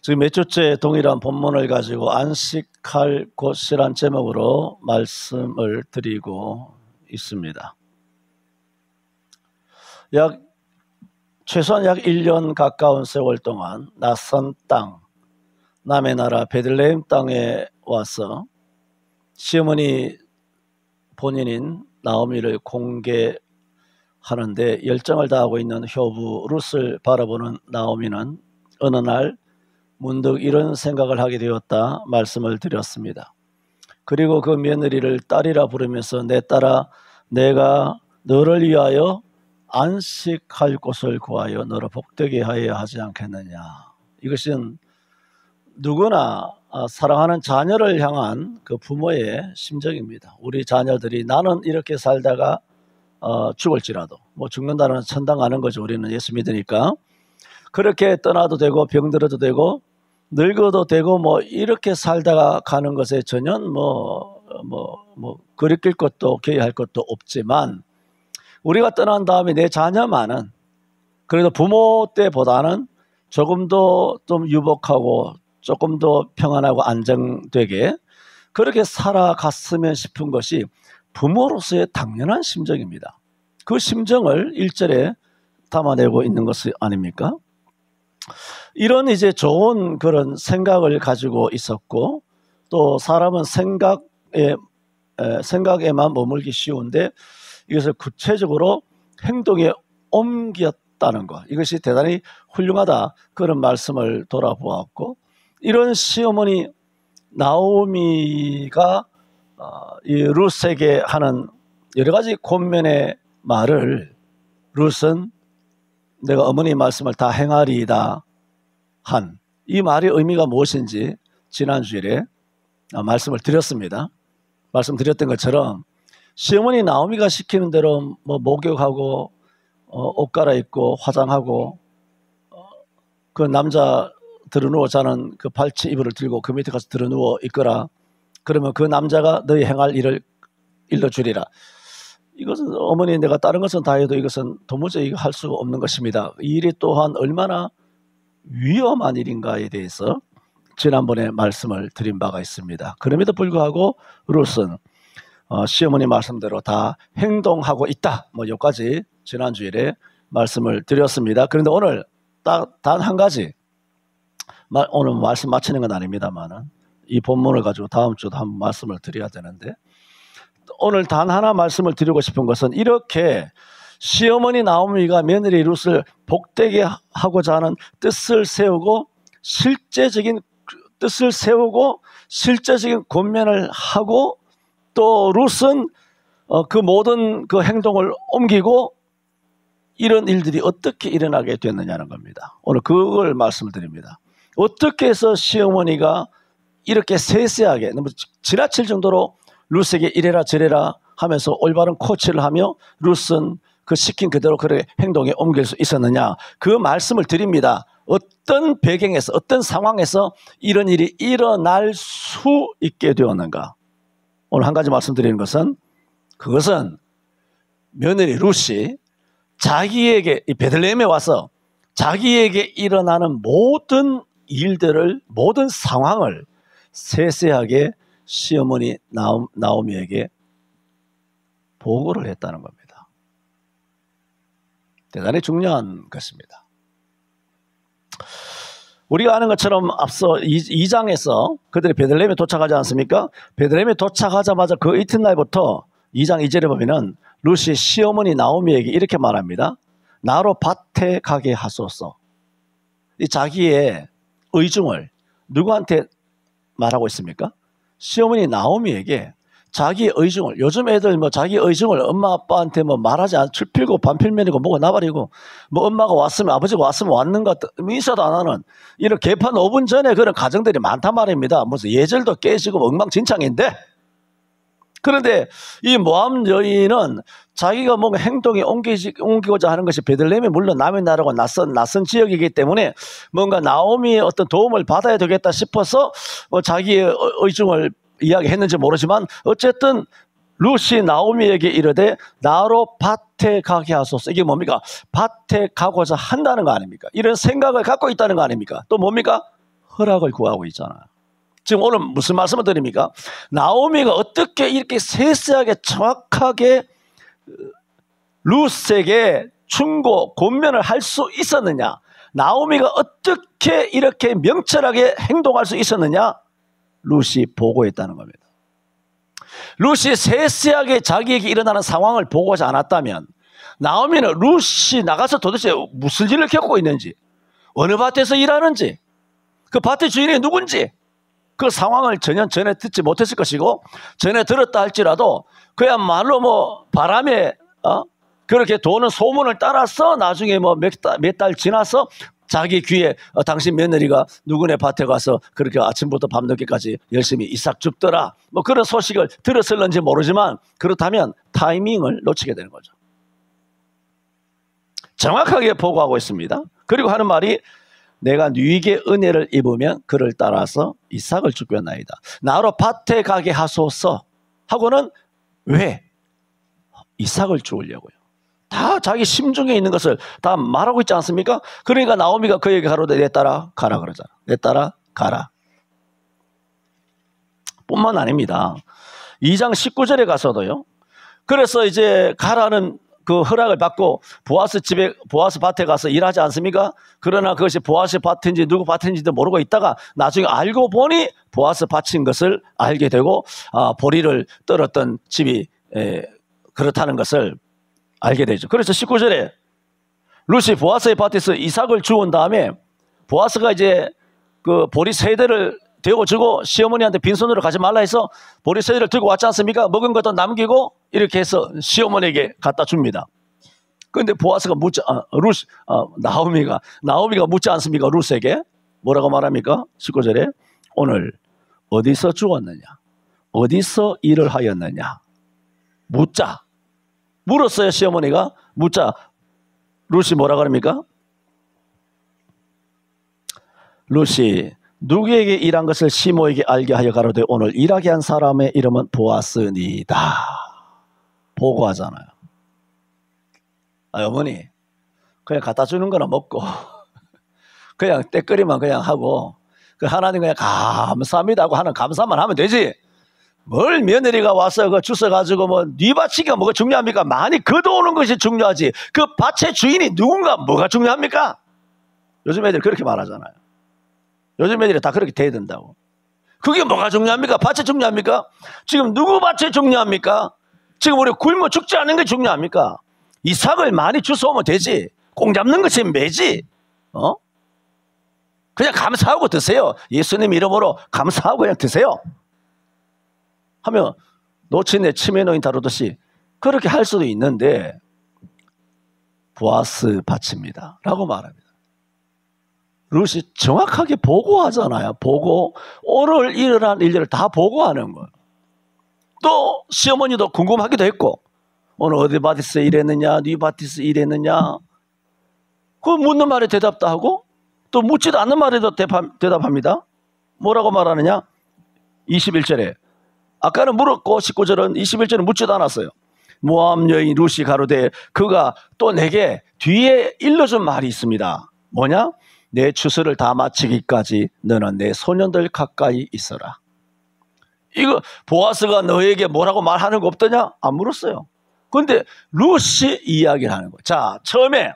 지금 몇 주째 동일한 본문을 가지고 안식할 곳이란 제목으로 말씀을 드리고 있습니다. 최소한 약 1년 가까운 세월 동안 낯선 땅, 남의 나라 베들레헴 땅에 와서 시어머니 본인인 나오미를 공개하는데 열정을 다하고 있는 효부 룻을 바라보는 나오미는 어느 날 문득 이런 생각을 하게 되었다 말씀을 드렸습니다. 그리고 그 며느리를 딸이라 부르면서 내 딸아, 내가 너를 위하여 안식할 곳을 구하여 너를 복되게 하여야 하지 않겠느냐. 이것은 누구나 사랑하는 자녀를 향한 그 부모의 심정입니다. 우리 자녀들이 나는 이렇게 살다가 죽을지라도 죽는다는 천당 가는 거죠. 우리는 예수 믿으니까. 그렇게 떠나도 되고 병들어도 되고 늙어도 되고 이렇게 살다가 가는 것에 전혀 그리낄 것도 개의할 것도 없지만 우리가 떠난 다음에 내 자녀만은 그래도 부모 때보다는 조금 더 좀 유복하고 조금 더 평안하고 안정되게 그렇게 살아갔으면 싶은 것이 부모로서의 당연한 심정입니다. 그 심정을 1절에 담아내고 있는 것이 아닙니까? 이런 이제 좋은 그런 생각을 가지고 있었고 또 사람은 생각에만 머물기 쉬운데 이것을 구체적으로 행동에 옮겼다는 것, 이것이 대단히 훌륭하다 그런 말씀을 돌아보았고 이런 시어머니 나오미가 이 룻에게 하는 여러 가지 권면의 말을 룻은 내가 어머니 말씀을 다 행하리이다 한 이 말의 의미가 무엇인지 지난주일에 말씀을 드렸습니다. 말씀드렸던 것처럼 시어머니 나오미가 시키는 대로 목욕하고 옷 갈아입고 화장하고 그 남자 드러누워 자는 그 발치 이불을 들고 그 밑에 가서 드러누워 있거라. 그러면 그 남자가 너희 행할 일을 일러주리라. 이것은 어머니 내가 다른 것은 다 해도 이것은 도무지 할 수가 없는 것입니다. 이 일이 또한 얼마나 위험한 일인가에 대해서 지난번에 말씀을 드린 바가 있습니다. 그럼에도 불구하고 룻은 시어머니 말씀대로 다 행동하고 있다. 여기까지 지난주일에 말씀을 드렸습니다. 그런데 오늘 단 한 가지 오늘 말씀 마치는 건 아닙니다만 이 본문을 가지고 다음 주도 한번 말씀을 드려야 되는데 오늘 단 하나 말씀을 드리고 싶은 것은 이렇게 시어머니 나오미가 며느리 룻을 복되게 하고자 하는 뜻을 세우고 실제적인 권면을 하고 또 룻은 그 모든 그 행동을 옮기고 이런 일들이 어떻게 일어나게 됐느냐는 겁니다. 오늘 그걸 말씀드립니다. 어떻게 해서 시어머니가 이렇게 세세하게 너무 지나칠 정도로 룻에게 이래라 저래라 하면서 올바른 코치를 하며 룻은 그 시킨 그대로 그렇게 행동에 옮길 수 있었느냐 그 말씀을 드립니다. 어떤 배경에서 어떤 상황에서 이런 일이 일어날 수 있게 되었는가. 오늘 한 가지 말씀드리는 것은 그것은 며느리 룻이 자기에게 베들레헴에 와서 자기에게 일어나는 모든 일들을 모든 상황을 세세하게 시어머니 나오미에게 보고를 했다는 겁니다. 대단히 중요한 것입니다. 우리가 아는 것처럼 앞서 2장에서 그들이 베들레헴에 도착하지 않습니까? 베들레헴에 도착하자마자 그 이튿날부터 2장 2절에 보면은 룻이 시어머니 나오미에게 이렇게 말합니다. 나로 밭에 가게 하소서. 이 자기의 의중을 누구한테 말하고 있습니까? 시어머니 나오미에게 자기의 의중을, 요즘 애들 자기 의중을 엄마 아빠한테 말하지 않, 출필고 반필면이고 뭐고 나발이고 엄마가 왔으면 아버지가 왔으면 왔는 것 인사도 안 하는 이런 개판 5분 전에 그런 가정들이 많단 말입니다. 무슨 예절도 깨지고 엉망진창인데 그런데 이 모함 여인은 자기가 뭔가 행동에 옮기고자 하는 것이 베들레헴이 물론 남의 나라고 낯선 지역이기 때문에 뭔가 나오미의 어떤 도움을 받아야 되겠다 싶어서 자기의 의중을 이야기했는지 모르지만 어쨌든 룻이 나오미에게 이르되 나로 밭에 가게 하소서. 이게 뭡니까? 밭에 가고자 한다는 거 아닙니까? 이런 생각을 갖고 있다는 거 아닙니까? 또 뭡니까? 허락을 구하고 있잖아요. 지금 오늘 무슨 말씀을 드립니까? 나오미가 어떻게 이렇게 세세하게 정확하게 룻에게 충고, 권면을 할 수 있었느냐? 나오미가 어떻게 이렇게 명철하게 행동할 수 있었느냐? 룻이 보고했다는 겁니다. 룻이 세세하게 자기에게 일어나는 상황을 보고하지 않았다면 나오미는 룻이 나가서 도대체 무슨 일을 겪고 있는지, 어느 밭에서 일하는지, 그 밭의 주인이 누군지 그 상황을 전혀 듣지 못했을 것이고, 전에 들었다 할지라도 그야말로 뭐 바람에 그렇게 도는 소문을 따라서 나중에 뭐 몇 달 지나서 자기 귀에 당신 며느리가 누구네 밭에 가서 그렇게 아침부터 밤늦게까지 열심히 이삭 줍더라, 뭐 그런 소식을 들었을는지 모르지만 그렇다면 타이밍을 놓치게 되는 거죠. 정확하게 보고하고 있습니다. 그리고 하는 말이 내가 누이에게 은혜를 입으면 그를 따라서 이삭을 주겠나이다. 나로 밭에 가게 하소서 하고는 왜? 이삭을 주려고요. 다 자기 심중에 있는 것을 다 말하고 있지 않습니까? 그러니까 나오미가 그에게 가로되 내 따라 가라 그러잖아. 내 따라 가라. 뿐만 아닙니다. 2장 19절에 가서도요. 그래서 이제 가라는 그 허락을 받고 보아스 밭에 가서 일하지 않습니까? 그러나 그것이 보아스 밭인지 누구 밭인지도 모르고 있다가 나중에 알고 보니 보아스 밭인 것을 알게 되고 보리를 떨었던 집이 그렇다는 것을 알게 되죠. 그래서 19절에 룻이 보아스의 밭에서 이삭을 주운 다음에 보아스가 이제 그 보리 세대를 데워주고 시어머니한테 빈손으로 가지 말라 해서 보리 세대를 들고 왔지 않습니까? 먹은 것도 남기고 이렇게 해서 시어머니에게 갖다 줍니다. 그런데 보아스가 나오미가 묻지 않습니까? 룻에게 뭐라고 말합니까? 19절에 오늘 어디서 주웠느냐? 어디서 일을 하였느냐? 묻자. 물었어요. 시어머니가 묻자. 룻이 뭐라 그럽니까? 룻이 누구에게 일한 것을 시모에게 알게 하여 가로되 오늘 일하게 한 사람의 이름은 보아스니다. 보고하잖아요. 어머니 그냥 갖다 주는 거나 먹고 그냥 때거리만 그냥 하고 하나님 그냥 감사합니다 하고 하는 감사만 하면 되지. 뭘 며느리가 와서 그 주워가지고 뭐 네 밭이가 뭐가 중요합니까? 많이 걷어오는 것이 중요하지. 그 밭의 주인이 누군가 뭐가 중요합니까? 요즘 애들 그렇게 말하잖아요. 요즘 애들이 다 그렇게 돼야 된다고. 그게 뭐가 중요합니까? 밭이 중요합니까? 지금 누구 밭이 중요합니까? 지금 우리 굶어 죽지 않는 게 중요합니까? 이삭을 많이 주워오면 되지. 공 잡는 것이 매지. 그냥 감사하고 드세요. 예수님 이름으로 감사하고 그냥 드세요. 하면 노친의 치매 노인 다루듯이 그렇게 할 수도 있는데 보아스 밭입니다 라고 말합니다. 룻이 정확하게 보고하잖아요. 보고 오늘 일어난 일들을 다 보고하는 거예요. 또 시어머니도 궁금하기도 했고 오늘 어디 밭에서 일했느냐, 네 밭에서 일했느냐, 그 묻는 말에 대답도 하고 또 묻지도 않는 말에도 대답합니다. 뭐라고 말하느냐? 21절에 아까는 물었고 19절은 21절은 묻지도 않았어요. 모압 여인 룻이 가로되 그가 또 내게 뒤에 일러준 말이 있습니다. 뭐냐? 내 추수를 다 마치기까지 너는 내 소년들 가까이 있어라. 이거 보아스가 너에게 뭐라고 말하는 거 없더냐? 안 물었어요. 그런데 룻이 이야기를 하는 거예요. 자, 처음에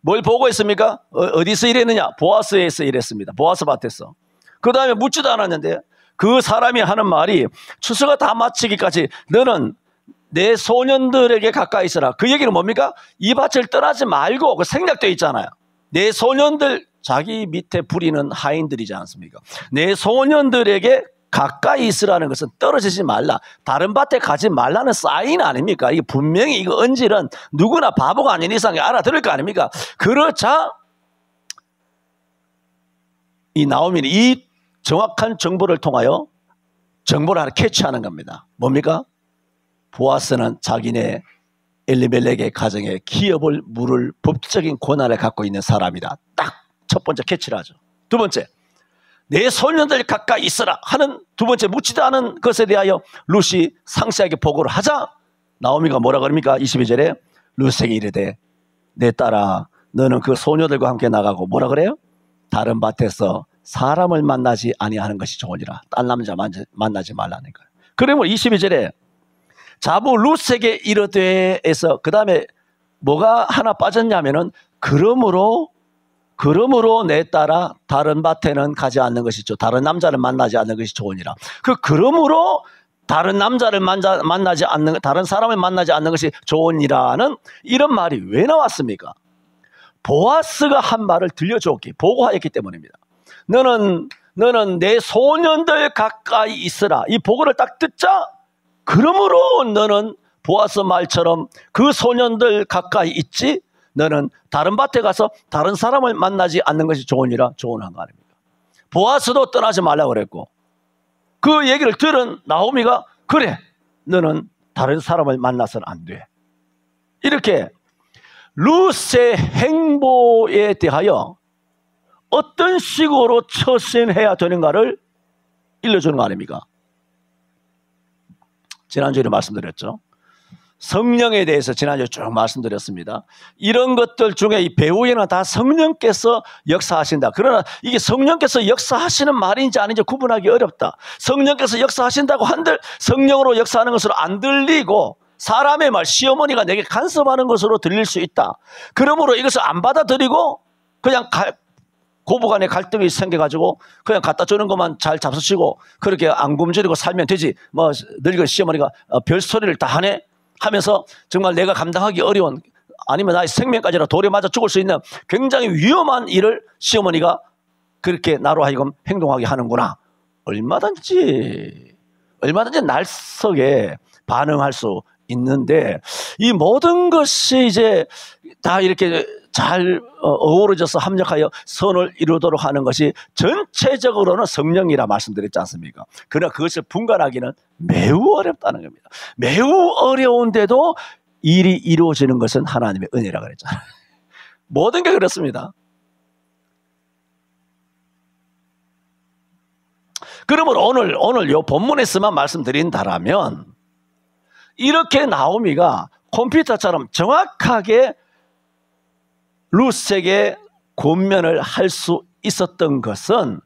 뭘 보고 있습니까? 어디서 일했느냐? 보아스에서 일했습니다. 보아스 밭에서. 그 다음에 묻지도 않았는데 그 사람이 하는 말이 추수가 다 마치기까지 너는 내 소년들에게 가까이 있어라. 그 얘기는 뭡니까? 이 밭을 떠나지 말고, 그 생략되어 있잖아요. 내 소년들, 자기 밑에 부리는 하인들이지 않습니까? 내 소년들에게 가까이 있으라는 것은 떨어지지 말라, 다른 밭에 가지 말라는 사인 아닙니까? 이게 분명히 이거 언질은 누구나 바보가 아닌 이상에 알아들을 거 아닙니까? 그러자 이 나오미는 이 정확한 정보를 통하여 정보를 하나 캐치하는 겁니다. 뭡니까? 보아스는 자기네 엘리멜렉의 가정에 기업을 물을 법적인 권한을 갖고 있는 사람이다. 딱 첫 번째 캐치를 하죠. 두 번째, 내 소년들 가까이 있어라 하는 두 번째 묻지도 않은 것에 대하여 룻이 상세하게 보고를 하자 나오미가 뭐라 그럽니까? 22절에 룻에게 이르되 내 딸아 너는 그 소녀들과 함께 나가고 뭐라 그래요? 다른 밭에서 사람을 만나지 아니하는 것이 좋으니라. 딴 남자 만나지 말라는 거예요. 그러면 22절에 자부 룻에게 이르되에서 그 다음에 뭐가 하나 빠졌냐면은 그러므로 내 따라 다른 밭에는 가지 않는 것이 좋. 다른 남자를 만나지 않는 것이 좋으니라. 그러므로 다른 남자를 만나지 않는, 다른 사람을 만나지 않는 것이 좋으니라는 이런 말이 왜 나왔습니까? 보아스가 한 말을 들려줬기, 보고하였기 때문입니다. 너는 내 소년들 가까이 있으라. 이 보고를 딱 듣자, 그러므로 너는 보아스 말처럼 그 소년들 가까이 있지, 너는 다른 밭에 가서 다른 사람을 만나지 않는 것이 좋으니라. 조언한 거 아닙니까? 보아스도 떠나지 말라고 그랬고, 그 얘기를 들은 나오미가 그래, 너는 다른 사람을 만나서는 안 돼. 이렇게 룻의 행보에 대하여 어떤 식으로 처신해야 되는가를 일러주는 거 아닙니까? 지난주에 말씀드렸죠. 성령에 대해서 지난주에 쭉 말씀드렸습니다. 이런 것들 중에 이 배후에는 다 성령께서 역사하신다. 그러나 이게 성령께서 역사하시는 말인지 아닌지 구분하기 어렵다. 성령께서 역사하신다고 한들 성령으로 역사하는 것으로 안 들리고 사람의 말, 시어머니가 내게 간섭하는 것으로 들릴 수 있다. 그러므로 이것을 안 받아들이고 그냥 고부간에 갈등이 생겨가지고 그냥 갖다 주는 것만 잘 잡수시고 그렇게 안 굶주리고 살면 되지. 뭐 늙은 시어머니가 별소리를 다 하네 하면서 정말 내가 감당하기 어려운, 아니면 나의 생명까지나 돌에 맞아 죽을 수 있는 굉장히 위험한 일을 시어머니가 그렇게 나로 하여금 행동하게 하는구나. 얼마든지 날석에 반응할 수 있는데, 이 모든 것이 이제 다 이렇게 잘 어우러져서 합력하여 선을 이루도록 하는 것이 전체적으로는 성령이라 말씀드렸지 않습니까? 그러나 그것을 분간하기는 매우 어렵다는 겁니다. 매우 어려운데도 일이 이루어지는 것은 하나님의 은혜라고 그랬잖아요. 모든 게 그렇습니다. 그러면 오늘 요 본문에서만 말씀드린다라면, 이렇게 나오미가 컴퓨터처럼 정확하게 룻에게 권면을 할 수 있었던 것은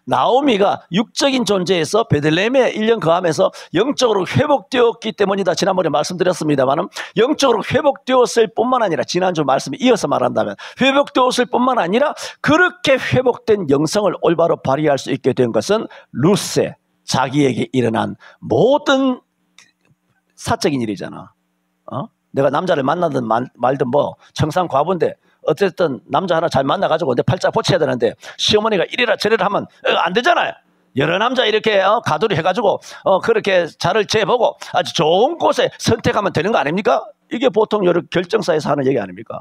나오미가 육적인 존재에서 베들레헴에 1년 거하면서 영적으로 회복되었기 때문이다. 지난번에 말씀드렸습니다만 영적으로 회복되었을 뿐만 아니라, 지난주 말씀에 이어서 말한다면 회복되었을 뿐만 아니라 그렇게 회복된 영성을 올바로 발휘할 수 있게 된 것은 룻의 자기에게 일어난 모든 사적인 일이잖아. 내가 남자를 만나든 말든 뭐 청산과부인데 어쨌든 남자 하나 잘 만나가지고 내 팔자 고쳐야 되는데 시어머니가 이래라 저래라 하면 안 되잖아요. 여러 남자 이렇게 가두리 해가지고 그렇게 자를 재보고 아주 좋은 곳에 선택하면 되는 거 아닙니까? 이게 보통 여러 결정사에서 하는 얘기 아닙니까?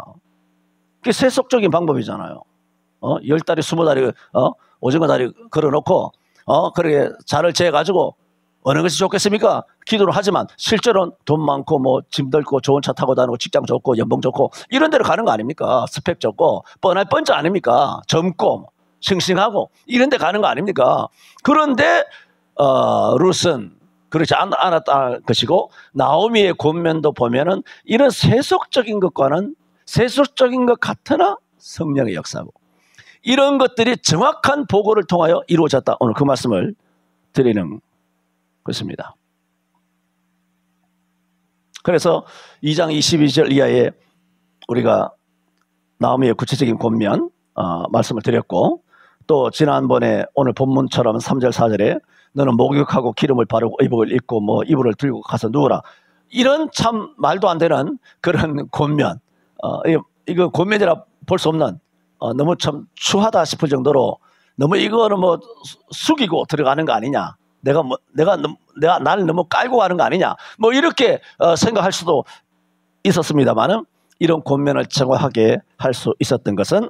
그게 세속적인 방법이잖아요. 10다리 20다리 오징어 다리 걸어놓고 그렇게 자를 재가지고 어느 것이 좋겠습니까? 기도를 하지만 실제로는 돈 많고 뭐 짐 덜고 좋은 차 타고 다니고 직장 좋고 연봉 좋고 이런 데로 가는 거 아닙니까? 스펙 좋고 뻔할 뻔자 아닙니까? 젊고 싱싱하고 이런 데 가는 거 아닙니까? 그런데 룻은 그렇지 않았다는 것이고, 나오미의 권면도 보면은 이런 세속적인 것과는 세속적인 것 같으나 성령의 역사고, 이런 것들이 정확한 보고를 통하여 이루어졌다. 오늘 그 말씀을 드리는 것입니다. 그래서 2장 22절 이하에 우리가 나오미의 구체적인 권면 말씀을 드렸고, 또 지난번에 오늘 본문처럼 3절 4절에 너는 목욕하고 기름을 바르고 의복을 입고 뭐 이불을 들고 가서 누워라, 이런 참 말도 안 되는 그런 권면, 이거 권면이라 볼 수 없는 너무 참 추하다 싶을 정도로 너무 이거는 뭐 숙이고 들어가는 거 아니냐, 내가 나를 너무 깔고 가는 거 아니냐, 뭐 이렇게 생각할 수도 있었습니다만은, 이런 권면을 정확하게 할 수 있었던 것은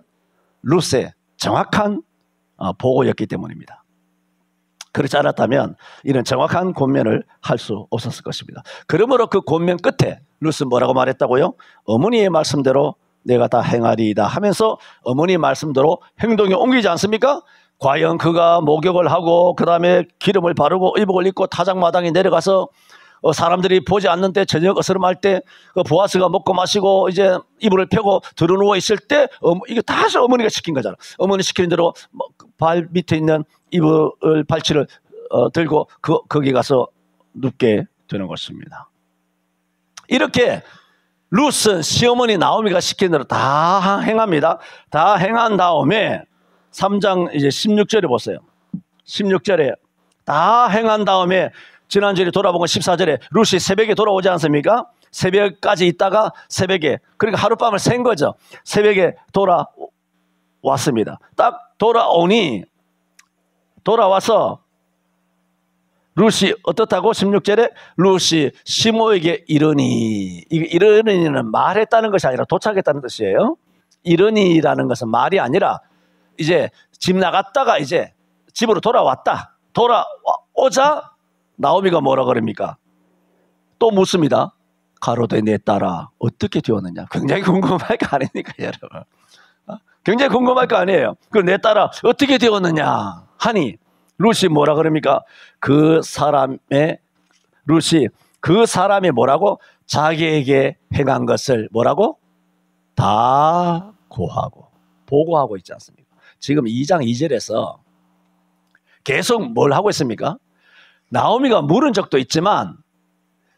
룻의 정확한 보고였기 때문입니다. 그렇지 않았다면 이런 정확한 권면을 할 수 없었을 것입니다. 그러므로 그 권면 끝에 룻은 뭐라고 말했다고요? 어머니의 말씀대로 내가 다 행하리이다 하면서 어머니 말씀대로 행동에 옮기지 않습니까? 과연 그가 목욕을 하고 그 다음에 기름을 바르고 의복을 입고 타작마당에 내려가서 사람들이 보지 않는데 저녁 어스름할 때 그 보아스가 먹고 마시고 이제 이불을 펴고 들어누워 있을 때 이거 다시 어머니가 시킨 거잖아. 어머니 시키는 대로 발 밑에 있는 이불 발치를 들고 거기 가서 눕게 되는 것입니다. 이렇게 룻은 시어머니 나오미가 시킨 대로 다 행합니다. 다 행한 다음에 3장 이제 16절에 보세요. 16절에 다 행한 다음에 지난주에 돌아본 건 14절에 룻이 새벽에 돌아오지 않습니까? 새벽까지 있다가 새벽에, 그러니까 하룻밤을 샌 거죠. 새벽에 돌아왔습니다. 딱 돌아와서 룻이 어떻다고? 16절에 룻이 시므에게 이르니. 이르니는 말했다는 것이 아니라 도착했다는 뜻이에요. 이르니라는 것은 말이 아니라 이제 집 나갔다가 이제 집으로 돌아왔다. 돌아오자 나오미가 뭐라 그럽니까? 또 묻습니다. 가로되 내 딸아 어떻게 되었느냐. 굉장히 궁금할 거 아닙니까, 여러분? 굉장히 궁금할 거 아니에요. 그 내 딸아 어떻게 되었느냐 하니 룻이 뭐라 그럽니까? 룻이 그 사람이 뭐라고? 자기에게 행한 것을 뭐라고? 다 보고하고 있지 않습니까? 지금 2장 2절에서 계속 뭘 하고 있습니까? 나오미가 물은 적도 있지만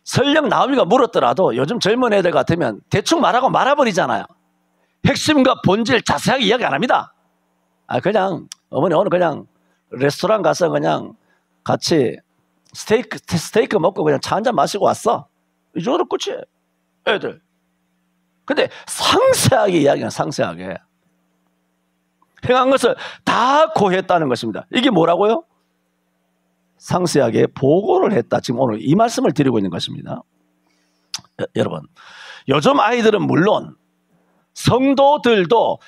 설령 나오미가 물었더라도 요즘 젊은 애들 같으면 대충 말하고 말아버리잖아요. 핵심과 본질 자세하게 이야기 안 합니다. 그냥 어머니 오늘 그냥 레스토랑 가서 그냥 같이 스테이크 먹고 그냥 차 한잔 마시고 왔어. 이 정도로 끝이에요, 애들. 근데 상세하게 이야기는 상세하게 행한 것을 다 고했다는 것입니다. 이게 뭐라고요? 상세하게 보고를 했다. 지금 오늘 이 말씀을 드리고 있는 것입니다. 여러분, 요즘 아이들은 물론 성도들도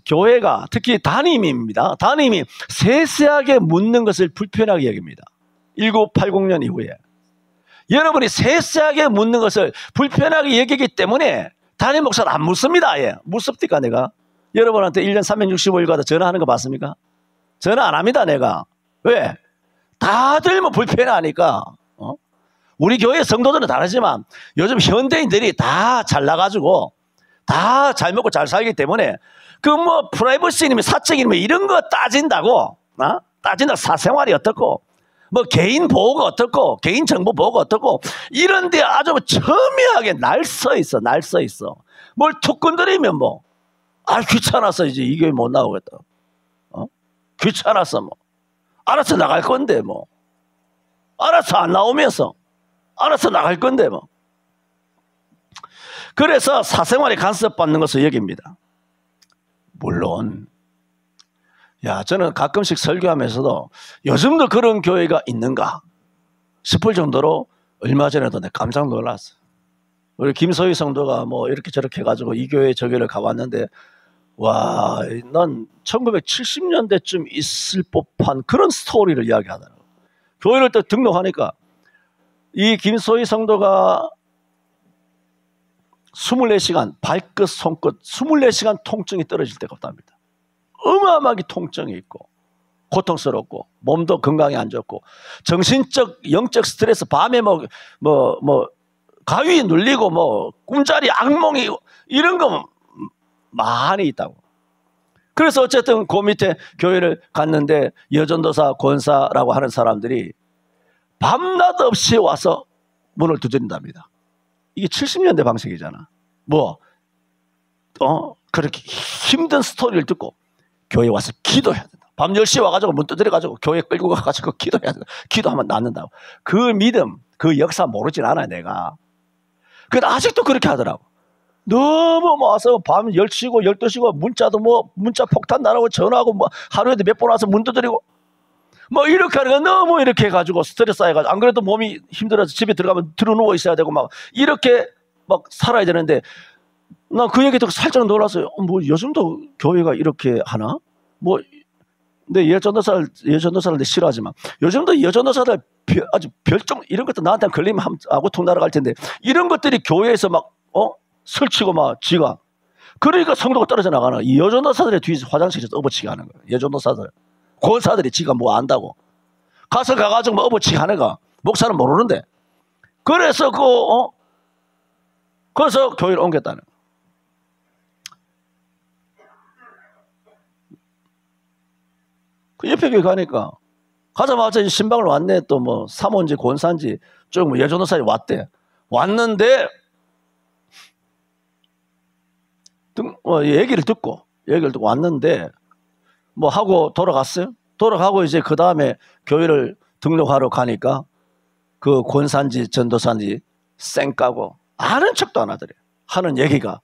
교회가 특히 담임입니다. 담임이 세세하게 묻는 것을 불편하게 여깁니다. 1980년 이후에 여러분이 세세하게 묻는 것을 불편하게 여기기 때문에 담임 목사는 안 묻습니다. 예. 묻습니까 내가? 여러분한테 1년 365일마다 전화하는 거 봤습니까? 전화 안 합니다 내가. 왜? 다들 뭐 불편하니까. 우리 교회 성도들은 다르지만 요즘 현대인들이 다 잘나가지고 다 잘 먹고 잘 살기 때문에 그 뭐 프라이버시니 사적이니 이런 거 따진다고 따진다. 사생활이 어떻고 뭐 개인 보호가 어떻고 개인 정보 보호가 어떻고 이런데 아주 첨예하게 날 서 있어. 뭘 툭 건드리면 뭐 귀찮아서 이제 이 교회 못 나오겠다. 귀찮아서 뭐 알아서 나갈 건데 뭐 알아서 안 나오면서 알아서 나갈 건데 뭐. 그래서 사생활이 간섭받는 것을 여깁니다. 물론 저는 가끔씩 설교하면서도 요즘도 그런 교회가 있는가 싶을 정도로 얼마 전에도 내가 깜짝 놀랐어. 우리 김소희 성도가 뭐 이렇게 저렇게 해가지고 이 교회 저 교회를 가봤는데 와, 난 1970년대쯤 있을 법한 그런 스토리를 이야기하더라고. 교회를 또 등록하니까 이 김소희 성도가 24시간 발끝 손끝 24시간 통증이 떨어질 데가 없답니다. 어마어마하게 통증이 있고 고통스럽고 몸도 건강에 안 좋고 정신적 영적 스트레스 밤에 가위 눌리고 뭐 꿈자리 악몽이 이런 거 많이 있다고. 그래서 어쨌든 그 밑에 교회를 갔는데 여전도사 권사라고 하는 사람들이 밤낮 없이 와서 문을 두드린답니다. 이게 70년대 방식이잖아. 그렇게 힘든 스토리를 듣고 교회에 와서 기도해야 된다. 밤 10시에 와가지고 문 두드려가지고 교회 끌고 가가지고 기도해야 된다. 기도하면 낫는다고. 그 믿음, 그 역사 모르진 않아요, 내가. 근데 아직도 그렇게 하더라고. 너무 와서 밤 10시고 12시고 문자 폭탄 나라고 전화하고 하루에도 몇 번 와서 문 두드리고 이렇게 하니까 너무 이렇게 해가지고 스트레스 쌓여가지고 안 그래도 몸이 힘들어서 집에 들어가면 들어누워 있어야 되고 이렇게 살아야 되는데 나 그 얘기 듣고 살짝 놀랐어요. 요즘도 교회가 이렇게 하나? 근데 여전도사를 싫어하지만 요즘도 여전도사들 아주 별종 이런 것도 나한테 걸리면 하고 통 날아갈 텐데 이런 것들이 교회에서 설치고 지가 그러니까 성도가 떨어져 나가는 이 여전도사들의 뒤에서 화장실에서 업어치기 하는 거예요. 여전도사들 권사들이 지가 안다고 가가지고 업어치기 하는 거 목사는 모르는데 그래서 그래서 교회를 옮겼다는 거예요. 그 옆에 교회 가니까 가자마자 신방을 왔네. 또 뭐 사모인지 권사인지 쭉 뭐 여전도사에 왔대. 왔는데 얘기를 듣고 왔는데 뭐 하고 돌아갔어요. 돌아가고 이제 그 다음에 교회를 등록하러 가니까 그 권사인지 전도사인지 쌩 까고 아는 척도 안 하더래. 하는 얘기가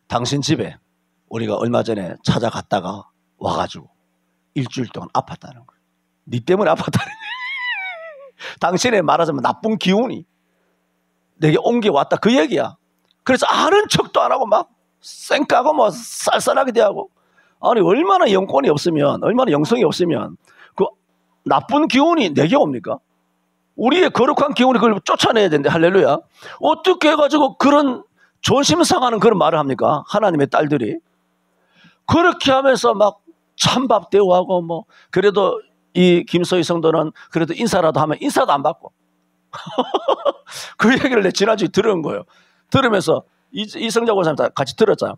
당신 집에 우리가 얼마 전에 찾아갔다가 와가지고 일주일 동안 아팠다는 거야. 니 때문에 아팠다는 거야. 당신의 말하자면 나쁜 기운이 내게 옮겨왔다 그 얘기야. 그래서 아는 척도 안 하고 막 쌩 까고 뭐 쌀쌀하게 대하고. 아니 얼마나 영권이 없으면, 얼마나 영성이 없으면 그 나쁜 기운이 내게 옵니까? 우리의 거룩한 기운이 그걸 쫓아내야 되는데, 할렐루야. 어떻게 해가지고 그런 존심 상하는 그런 말을 합니까? 하나님의 딸들이. 그렇게 하면서 막 찬밥 대우하고 뭐, 그래도 이 김소희 성도는 그래도 인사라도 하면 인사도 안 받고. 그 얘기를 내 지난주에 들은 거예요. 들으면서 이성자 권사님 다 같이 들었잖아요.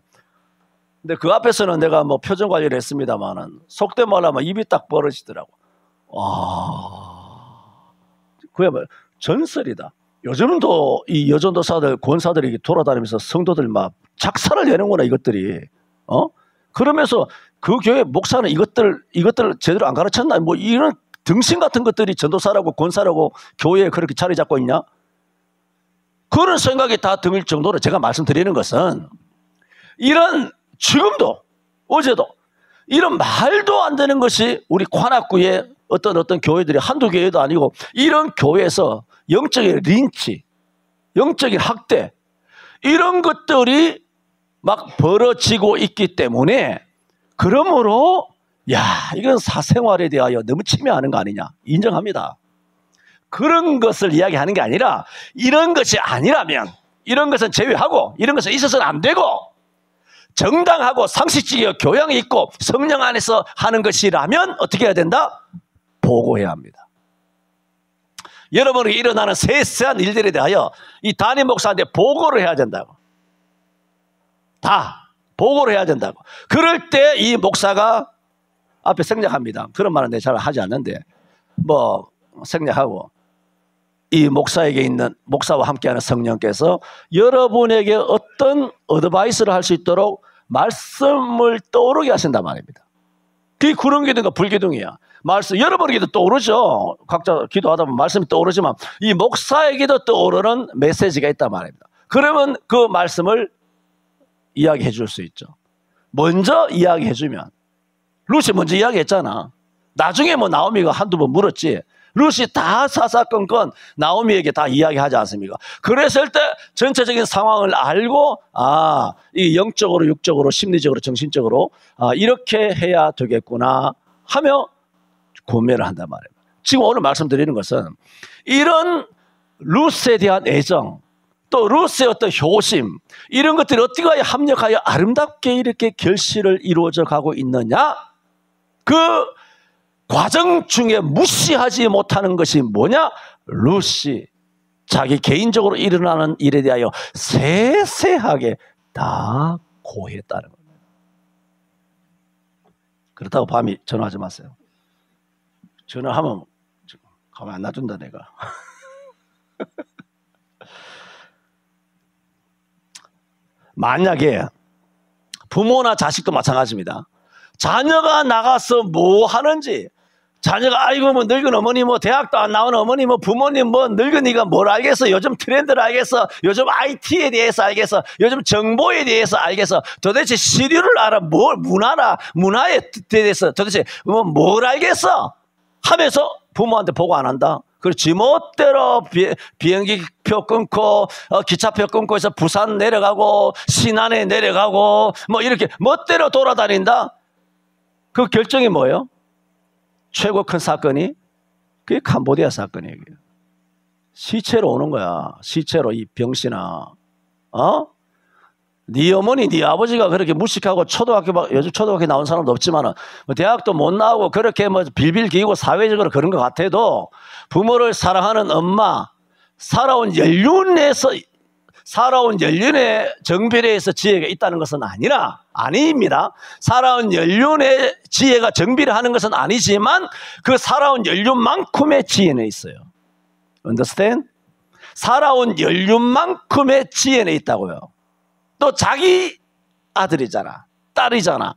근데 그 앞에서는 내가 뭐 표정 관리를 했습니다만은 속된 말로 하면 입이 딱 벌어지더라고. 와, 그야말로 전설이다. 요즘은 또 이 여전도사들, 권사들이 돌아다니면서 성도들 막 작사를 내는구나, 이것들이. 그러면서 그 교회 목사는 이것들 제대로 안 가르쳤나? 뭐 이런 등신 같은 것들이 전도사라고 권사라고 교회에 그렇게 자리 잡고 있냐? 그런 생각이 다 들 정도로 제가 말씀드리는 것은 이런 지금도 어제도 이런 말도 안 되는 것이 우리 관악구의 어떤 교회들이 한두 교회도 아니고 이런 교회에서 영적인 린치, 영적인 학대 이런 것들이 막 벌어지고 있기 때문에 그러므로 이건 사생활에 대하여 너무 침해하는 거 아니냐 인정합니다. 그런 것을 이야기하는 게 아니라 이런 것이 아니라면 이런 것은 제외하고 이런 것은 있어서는 안 되고 정당하고 상식적이고 교양이 있고 성령 안에서 하는 것이라면 어떻게 해야 된다? 보고해야 합니다. 여러분에게 일어나는 세세한 일들에 대하여 이 담임 목사한테 보고를 해야 된다고. 다 보고를 해야 된다고. 그럴 때 이 목사가 앞에 생략합니다. 그런 말은 내가 잘 하지 않는데 뭐 생략하고 이 목사에게 있는 목사와 함께하는 성령께서 여러분에게 어떤 어드바이스를 할 수 있도록 말씀을 떠오르게 하신단 말입니다. 그게 구름기둥과 불기둥이야. 말씀 여러분에게도 떠오르죠. 각자 기도하다 보면 말씀이 떠오르지만 이 목사에게도 떠오르는 메시지가 있단 말입니다. 그러면 그 말씀을 이야기해 줄 수 있죠. 먼저 이야기해 주면 루시 먼저 이야기했잖아. 나중에 뭐 나오미가 한두 번 물었지. 루시 다 사사건건 나오미에게 다 이야기하지 않습니까? 그랬을 때 전체적인 상황을 알고 이 영적으로 육적으로 심리적으로 정신적으로 이렇게 해야 되겠구나 하며 구매를 한단 말이에요. 지금 오늘 말씀드리는 것은 이런 루스에 대한 애정 또 루스의 어떤 효심 이런 것들이 어떻게 합력하여 아름답게 이렇게 결실을 이루어져 가고 있느냐 그 과정 중에 무시하지 못하는 것이 뭐냐? 루시 자기 개인적으로 일어나는 일에 대하여 세세하게 다 고했다는 겁니다. 그렇다고 밤에 전화하지 마세요. 전화하면 가만 안 놔준다 내가. 만약에 부모나 자식도 마찬가지입니다. 자녀가 나가서 뭐 하는지 자녀가 아이고 뭐 늙은 어머니 뭐 대학도 안 나온 어머니 뭐 부모님 뭐 늙은이가 뭘 알겠어 요즘 트렌드를 알겠어 요즘 IT에 대해서 알겠어 요즘 정보에 대해서 알겠어 도대체 시류를 알아 뭘 문화에 대해서 도대체 뭘 알겠어 하면서 부모한테 보고 안 한다. 그리고 지멋대로 비행기표 끊고 기차표 끊고 해서 부산 내려가고 신안에 내려가고 뭐 이렇게 멋대로 돌아다닌다. 그 결정이 뭐예요? 최고 큰 사건이 그게 캄보디아 사건이에요. 시체로 오는 거야. 시체로 이 병신아. 네 어머니, 네 아버지가 그렇게 무식하고 요즘 초등학교 나온 사람도 없지만 뭐 대학도 못 나오고 그렇게 뭐 빌빌 기고 사회적으로 그런 것 같아도 부모를 사랑하는 엄마, 살아온 연륜에서 살아온 연륜의 정비례에서 지혜가 있다는 것은 아닙니다. 살아온 연륜의 지혜가 정비를 하는 것은 아니지만 그 살아온 연륜만큼의 지혜는 있어요. Understand? 살아온 연륜만큼의 지혜는 있다고요. 또 자기 아들이잖아, 딸이잖아.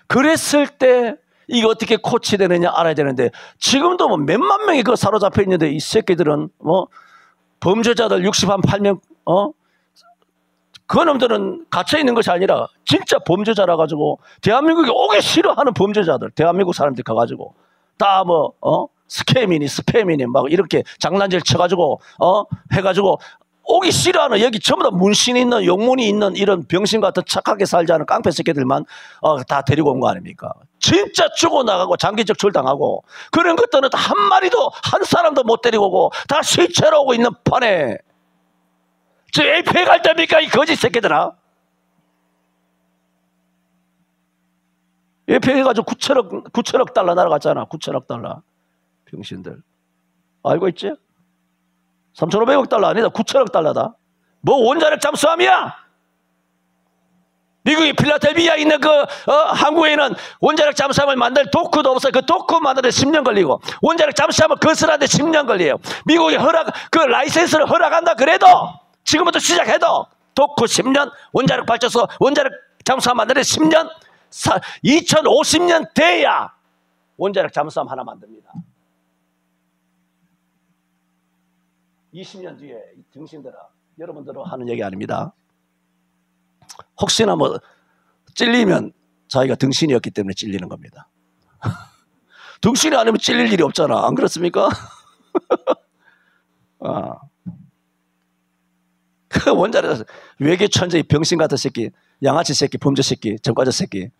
그랬을 때 이게 어떻게 코치되느냐 알아야 되는데, 지금도 뭐 몇만 명이 그 사로잡혀 있는데 이 새끼들은 뭐 범죄자들 68명 그 놈들은 갇혀 있는 것이 아니라 진짜 범죄자라 가지고 대한민국에 오기 싫어하는 범죄자들, 대한민국 사람들 가가지고 다 뭐 스팸이니 막 이렇게 장난질 쳐가지고 해가지고 오기 싫어하는, 여기 전부 다 문신 있는, 용문이 있는 이런 병신 같은 착하게 살지 않은 깡패 새끼들만 다 데리고 온 거 아닙니까? 진짜 죽어나가고 장기적 출당하고 그런 것들은 한 마리도, 한 사람도 못 데리고 오고 다 시체로 오고 있는 판에 저 AP에 갈 때입니까? 이 거짓 새끼들아. AP에 가지고 9천억 달러 날아갔잖아. 9천억 달러. 병신들. 알고 있지? 3,500억 달러 아니다. 9천억 달러다. 뭐 원자력 잠수함이야? 미국이 필라델피아에 있는 항구에는 원자력 잠수함을 만들 도크도 없어요. 그 도크 만드는데 10년 걸리고, 원자력 잠수함을 건설하는데 10년 걸려요. 미국이 라이센스를 허락한다 그래도, 지금부터 시작해도 도크 10년, 원자력 발전소, 원자력 잠수함 만드는데 10년, 2050년 돼야 원자력 잠수함 하나 만듭니다. 20년 뒤에 등신들아, 여러분들은 하는 얘기 아닙니다. 혹시나 뭐 찔리면 자기가 등신이었기 때문에 찔리는 겁니다. 등신이 아니면 찔릴 일이 없잖아. 안 그렇습니까? 그 원자력 외계 천재 병신 같은 새끼, 양아치 새끼, 범죄 새끼, 전과자 새끼,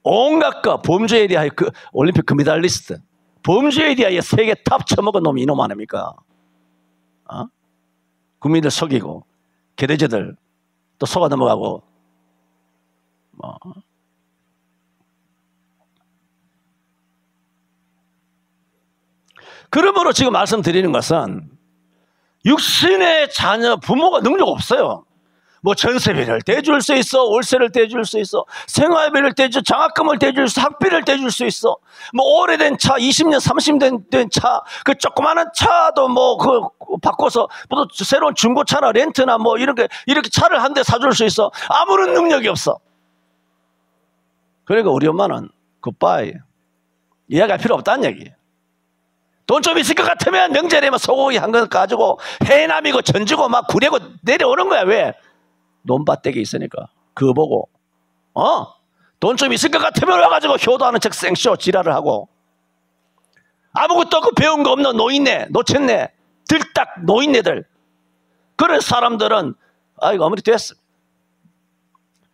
온갖 거 범죄에 대하여 올림픽 금메달리스트, 범죄에 대하여 세계 탑 쳐먹은 놈이 이놈 아닙니까? 국민들 속이고 개돼지들 또 속아 넘어가고 그러므로 지금 말씀드리는 것은 육신의 자녀 부모가 능력 없어요. 뭐 전세비를 대줄 수 있어, 월세를 대줄 수 있어, 생활비를 대줄, 장학금을 대줄 수, 학비를 대줄 수 있어. 뭐 오래된 차, 20년, 30년 된 차, 그 조그마한 차도 뭐 바꿔서 또 새로운 중고차나 렌트나 뭐 이렇게 차를 한 대 사줄 수 있어. 아무런 능력이 없어. 그러니까 우리 엄마는 굿바이, 이야기할 필요 없다는 얘기. 돈 좀 있을 것 같으면 명절에 막 소고기 한 건 가지고 해남이고 전주고 막 구려고 내려오는 거야. 왜? 논밭대기 있으니까. 그거 보고 돈 좀 있을 것 같으면 와가지고 효도하는 척 생쇼 지랄을 하고, 아무것도 없고 배운 거 없는 노인네, 노천네, 들딱 노인네들, 그런 사람들은 아이고 어머니 됐어.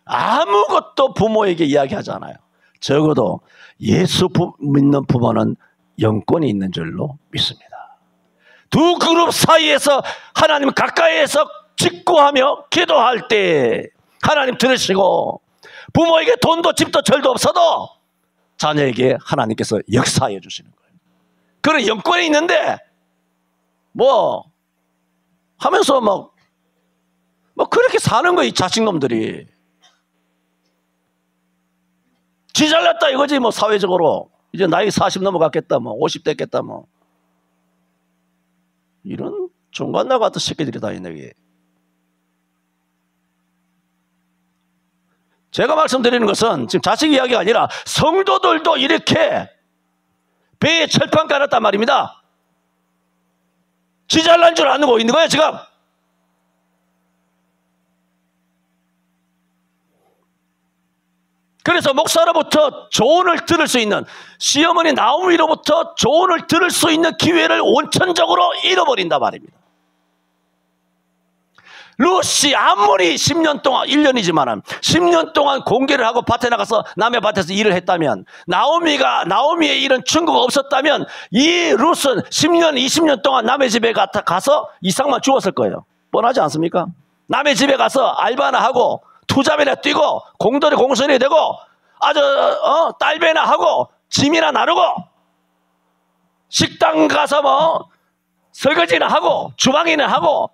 아무것도 부모에게 이야기하잖아요. 적어도 예수 믿는 부모는 영권이 있는 줄로 믿습니다. 두 그룹 사이에서 하나님 가까이에서 직구하며 기도할 때 하나님 들으시고, 부모에게 돈도 집도 절도 없어도 자녀에게 하나님께서 역사해 주시는 거예요. 그런 영권이 있는데 뭐 하면서 뭐 그렇게 사는 거예요. 이 자식놈들이. 지 잘났다 이거지. 뭐 사회적으로 이제 나이 40 넘어갔겠다, 뭐 50 됐겠다, 뭐 이런 중간나 같은 새끼들이 다 있네. 여기 제가 말씀드리는 것은 지금 자식 이야기가 아니라 성도들도 이렇게 배에 철판 깔았단 말입니다. 지 잘난 줄 아는 있는 거예요 지금. 그래서 목사로부터 조언을 들을 수 있는, 시어머니 나오미로부터 조언을 들을 수 있는 기회를 원천적으로 잃어버린단 말입니다. 루시 아무리 10년 동안, 1년이지만 10년 동안 공개를 하고 밭에 나가서 남의 밭에서 일을 했다면, 나오미의 이런 충고가 없었다면 이 룻은 10년, 20년 동안 남의 집에 가서 이상만 주웠을 거예요. 뻔하지 않습니까? 남의 집에 가서 알바나 하고 투잡이나 뛰고 공돌이 공손이 되고 아주 딸배나 하고 짐이나 나르고 식당 가서 뭐 설거지는 하고 주방일은 하고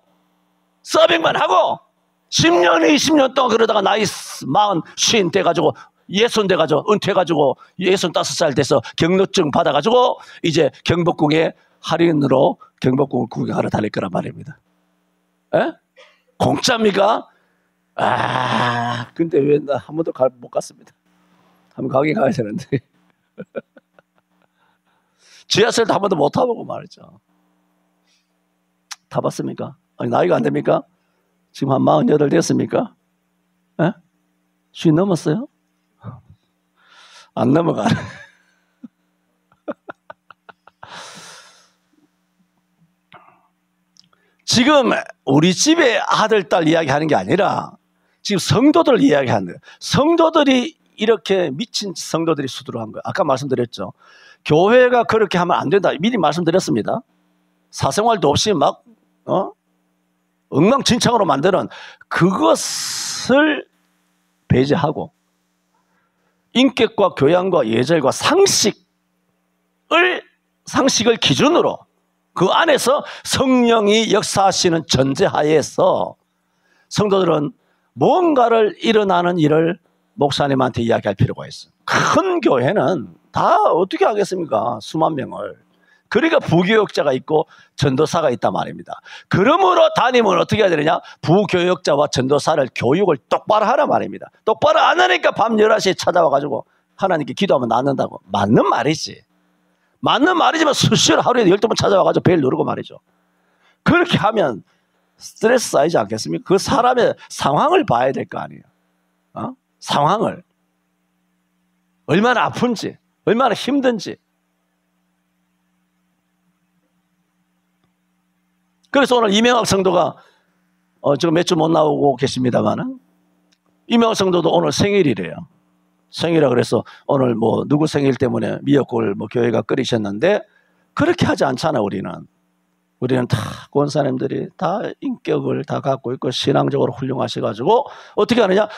서빙만 하고 10년, 20년 동안 그러다가 나이 40, 50 돼가지고 60 돼가지고 은퇴해가지고 65살 돼서 경로증 받아가지고 이제 경복궁에 할인으로 경복궁을 구경하러 다닐 거란 말입니다. 에? 공짜입니까? 근데 왜 나 한 번도 못 갔습니다. 한번 가긴 가야 되는데. 지하철도 한 번도 못 타보고 말이죠. 타봤습니까? 아니, 나이가 안 됩니까? 지금 한 48 됐습니까? 에? 50 넘었어요? 안 넘어가네. 지금 우리 집에 아들, 딸 이야기하는 게 아니라 지금 성도들 이야기하는 거예요. 성도들이 이렇게 미친 성도들이 수두룩한 거예요. 아까 말씀드렸죠. 교회가 그렇게 하면 안 된다. 미리 말씀드렸습니다. 사생활도 없이 막 엉망진창으로 만드는 그것을 배제하고 인격과 교양과 예절과 상식을 기준으로 그 안에서 성령이 역사하시는 전제하에서 성도들은 뭔가를 일어나는 일을 목사님한테 이야기할 필요가 있어요. 큰 교회는 다 어떻게 하겠습니까? 수만 명을. 그러니까 부교역자가 있고 전도사가 있단 말입니다. 그러므로 담임은 어떻게 해야 되느냐? 부교역자와 전도사를 교육을 똑바로 하란 말입니다. 똑바로 안 하니까 밤 11시에 찾아와가지고 하나님께 기도하면 낫는다고. 맞는 말이지. 맞는 말이지만 수시로 하루에 12번 찾아와가지고 벨 누르고 말이죠. 그렇게 하면 스트레스 쌓이지 않겠습니까? 그 사람의 상황을 봐야 될 거 아니에요. 상황을. 얼마나 아픈지, 얼마나 힘든지. 그래서 오늘 이명학 성도가 지금 몇 주 못 나오고 계십니다만은 이명학 성도도 오늘 생일이래요. 생일이라 그래서 오늘 뭐 누구 생일 때문에 미역국을 뭐 교회가 끓이셨는데 그렇게 하지 않잖아. 우리는 다 권사님들이 다 인격을 다 갖고 있고 신앙적으로 훌륭하셔가지고 어떻게 하느냐?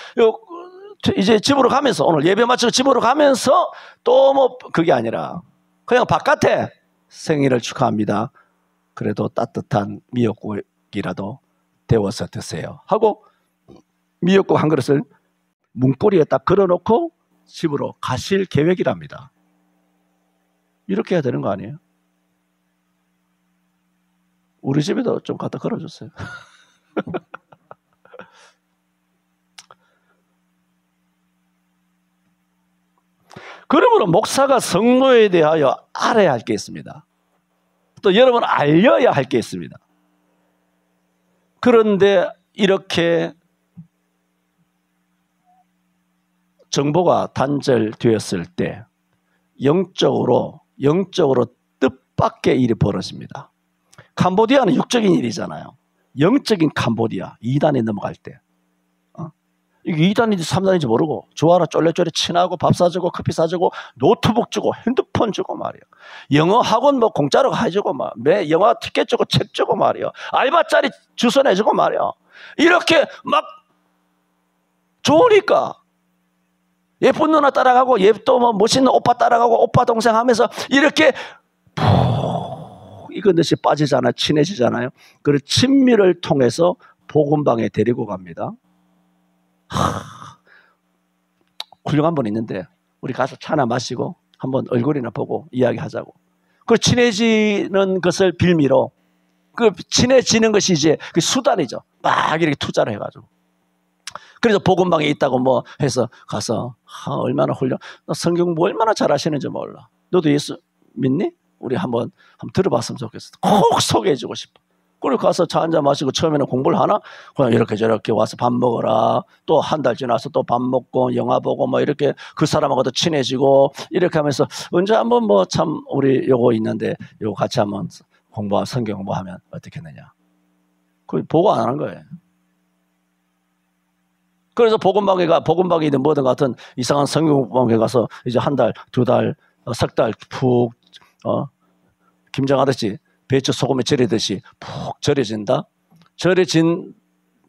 이제 집으로 가면서 오늘 예배 마치고 집으로 가면서 또 뭐 그게 아니라 그냥 바깥에 생일을 축하합니다. 그래도 따뜻한 미역국이라도 데워서 드세요 하고 미역국 한 그릇을 문고리에 딱 걸어놓고 집으로 가실 계획이랍니다. 이렇게 해야 되는 거 아니에요? 우리 집에도 좀 갖다 걸어주세요. 그러므로 목사가 성도에 대하여 알아야 할 게 있습니다. 또 여러분 알려야 할 게 있습니다. 그런데 이렇게 정보가 단절되었을 때 영적으로 뜻밖의 일이 벌어집니다. 캄보디아는 육적인 일이잖아요. 영적인 캄보디아 2단에 넘어갈 때 이게 2단인지 3단인지 모르고 좋아라 쫄래쫄래 친하고 밥 사주고 커피 사주고 노트북 주고 핸드폰 주고 말이야. 영어 학원 뭐 공짜로 해주고 매 영화 티켓 주고 책 주고 말이야. 알바짜리 주소 내주고 말이야. 이렇게 막 좋으니까 예쁜 누나 따라가고 또 뭐 멋있는 오빠 따라가고 오빠 동생 하면서 이렇게 푹 익은 듯이 빠지잖아요. 친해지잖아요. 그 친밀을 통해서 복음방에 데리고 갑니다. 훌륭한 분 있는데 우리 가서 차나 마시고 한번 얼굴이나 보고 이야기하자고. 그 친해지는 것을 빌미로 그 친해지는 것이 이제 그 수단이죠. 막 이렇게 투자를 해가지고. 그래서 복음방에 있다고 뭐 해서 가서 얼마나 훌륭. 너 성경 뭐 얼마나 잘하시는지 몰라. 너도 예수 믿니? 우리 한번 들어봤으면 좋겠어. 꼭 소개해주고 싶어. 그리고 가서 차 한잔 마시고 처음에는 공부를 하나? 그냥 이렇게 저렇게 와서 밥 먹어라. 또 한 달 지나서 또 밥 먹고 영화 보고 뭐 이렇게 그 사람하고도 친해지고 이렇게 하면서 언제 한번 뭐 참 우리 요거 있는데 요거 같이 한번 성경 공부하면 어떻겠느냐. 그 보고 안 하는 거예요. 그래서 복음방이든 뭐든 같은 이상한 성경 공부방에 가서 이제 한 달, 두 달, 석 달 푹 김장하듯이 배추 소금에 절이듯이 푹 절여진다. 절여진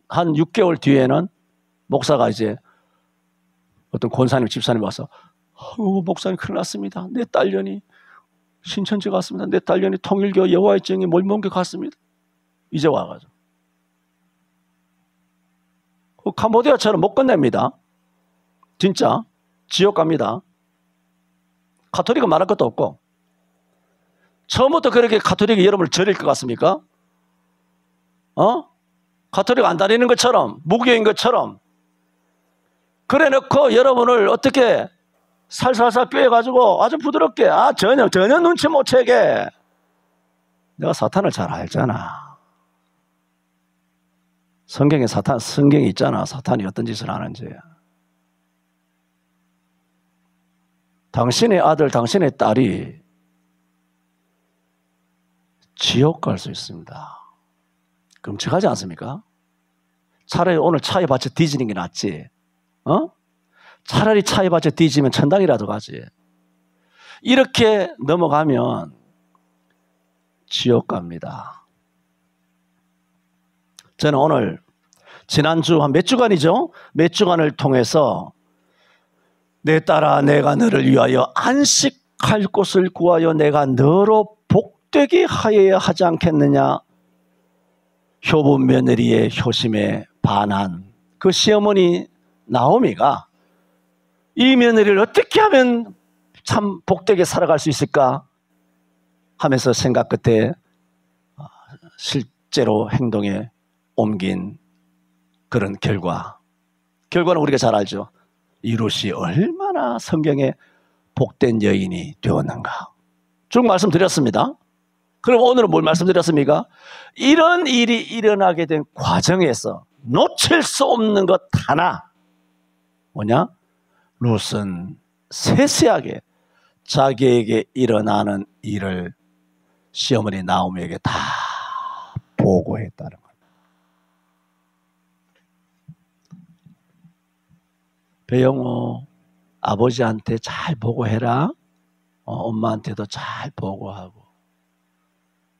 한 6개월 뒤에는 목사가 이제 어떤 권사님, 집사님 와서 목사님 큰일 났습니다. 내 딸년이 신천지 갔습니다. 내 딸년이 통일교 여호와의 증인 몰몬교 갔습니다. 이제 와가지고 캄보디아처럼 못 끝냅니다. 진짜 지옥 갑니다. 가톨릭은 말할 것도 없고. 처음부터 그렇게 가톨릭이 여러분을 저릴 것 같습니까? 가톨릭 안 다니는 것처럼, 무교인 것처럼 그래 놓고 여러분을 어떻게 살살살 꿰가지고 아주 부드럽게, 전혀 눈치 못 채게. 내가 사탄을 잘 알잖아. 성경에 성경이 있잖아. 사탄이 어떤 짓을 하는지. 당신의 아들, 당신의 딸이 지옥 갈 수 있습니다. 끔찍하지 않습니까? 차라리 오늘 차에 받쳐 뒤지는 게 낫지. 차라리 차에 받쳐 뒤지면 천당이라도 가지. 이렇게 넘어가면 지옥 갑니다. 저는 오늘 지난주 한 몇 주간이죠? 몇 주간을 통해서 내 딸아 내가 너를 위하여 안식할 곳을 구하여 내가 너로 복되게 하여야 하지 않겠느냐. 효부 며느리의 효심에 반한 그 시어머니 나오미가 이 며느리를 어떻게 하면 참 복되게 살아갈 수 있을까 하면서 생각 끝에 실제로 행동에 옮긴 그런 결과는 우리가 잘 알죠. 이 룻이 얼마나 성경에 복된 여인이 되었는가. 쭉 말씀드렸습니다. 그럼 오늘은 뭘 말씀드렸습니까? 이런 일이 일어나게 된 과정에서 놓칠 수 없는 것 하나, 뭐냐? 룻은 세세하게 자기에게 일어나는 일을 시어머니 나오미에게 다 보고했다는 거예요. 배영호, 아버지한테 잘 보고해라. 엄마한테도 잘 보고하고.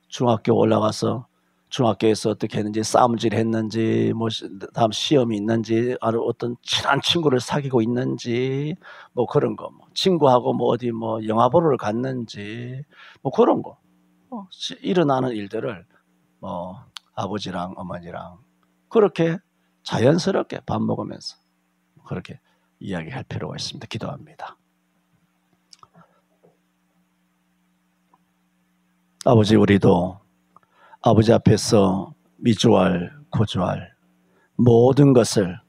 중학교 올라가서 중학교에서 어떻게 했는지, 싸움질 했는지, 뭐 다음 시험이 있는지, 아니면 어떤 친한 친구를 사귀고 있는지, 뭐 그런 거, 뭐 친구하고 뭐 어디 뭐 영화 보러 갔는지, 뭐 그런 거, 일어나는 일들을 뭐 아버지랑 어머니랑 그렇게 자연스럽게 밥 먹으면서 그렇게 이야기할 필요가 있습니다. 기도합니다. 아버지, 우리도 아버지 앞에서 미주알, 고주알 모든 것을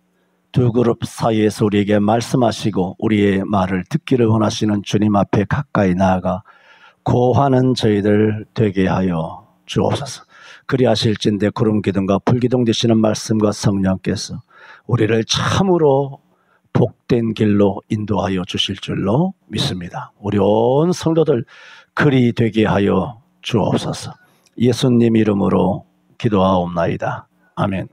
두 그룹 사이에서 우리에게 말씀하시고 우리의 말을 듣기를 원하시는 주님 앞에 가까이 나아가 고하는 저희들 되게 하여 주옵소서. 그리하실진대 구름 기둥과 불 기둥 되시는 말씀과 성령께서 우리를 참으로 복된 길로 인도하여 주실 줄로 믿습니다. 우리 온 성도들 그리 되게 하여 주옵소서. 예수님 이름으로 기도하옵나이다. 아멘.